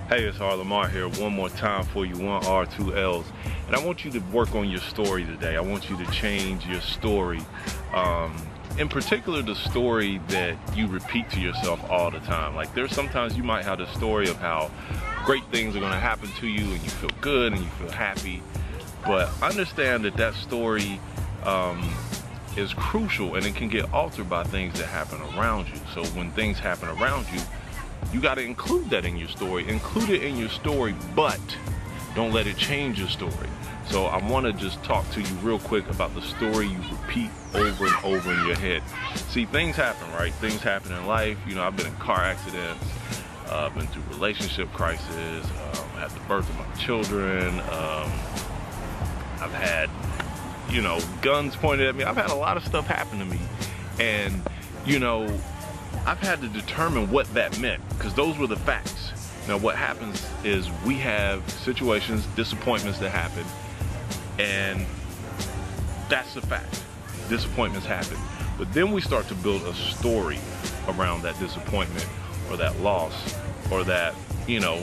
Hey, it's Lamar here one more time for you, 1R, 2 L's. And I want you to work on your story today. I want you to change your story. In particular, the story that you repeat to yourself all the time. Like there's sometimes you might have the story of how great things are gonna happen to you and you feel good and you feel happy. But understand that that story is crucial and it can get altered by things that happen around you. So when things happen around you, you got to include that in your story. Include it in your story, but don't let it change your story. So I want to just talk to you real quick about the story you repeat over and over in your head. See, things happen, right? Things happen in life. You know, I've been in car accidents. I've been through relationship crisis. Had the birth of my children. I've had, you know, guns pointed at me. I've had a lot of stuff happen to me. And, you know, I've had to determine what that meant because those were the facts. Now what happens is we have situations, disappointments that happen, and that's the fact. Disappointments happen. But then we start to build a story around that disappointment or that loss or that, you know,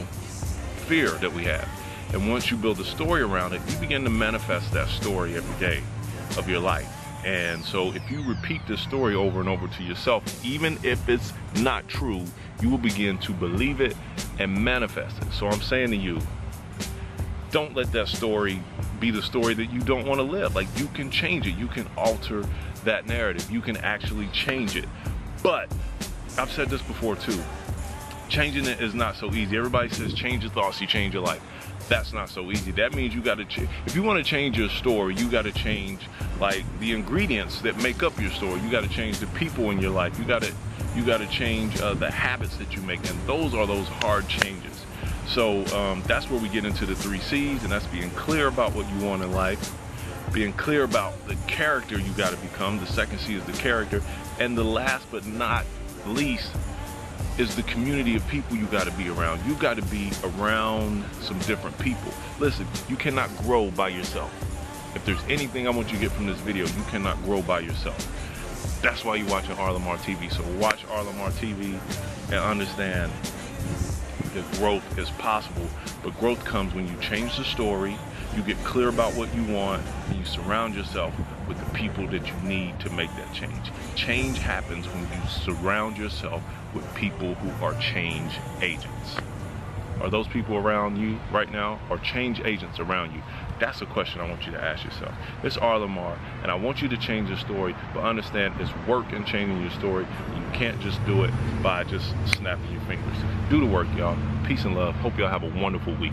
fear that we have. And once you build a story around it, you begin to manifest that story every day of your life. And so if you repeat this story over and over to yourself, even if it's not true, you will begin to believe it and manifest it. So I'm saying to you, don't let that story be the story that you don't want to live. Like, you can change it. You can alter that narrative. You can actually change it. But I've said this before too. Changing it is not so easy. Everybody says change your thoughts, you change your life. That's not so easy. That means you got to change. If you want to change your story, you got to change like the ingredients that make up your story. You got to change the people in your life. You got to change the habits that you make, and those are those hard changes. So that's where we get into the 3 C's, and that's being clear about what you want in life, being clear about the character you got to become. The second C is the character, and the last but not least is the community of people you got to be around. You got to be around some different people. Listen, you cannot grow by yourself. If there's anything I want you to get from this video, you cannot grow by yourself. That's why you're watching R. Lamar TV. So watch R. Lamar TV and understand that growth is possible. But growth comes when you change the story, you get clear about what you want, and you surround yourself with the people that you need to make that change. Change happens when you surround yourself with people who are change agents. Are those people around you right now, or change agents around you? That's a question I want you to ask yourself. It's R. Lamar, and I want you to change your story, but understand it's work in changing your story. You can't just do it by just snapping your fingers. Do the work, y'all. Peace and love. Hope y'all have a wonderful week.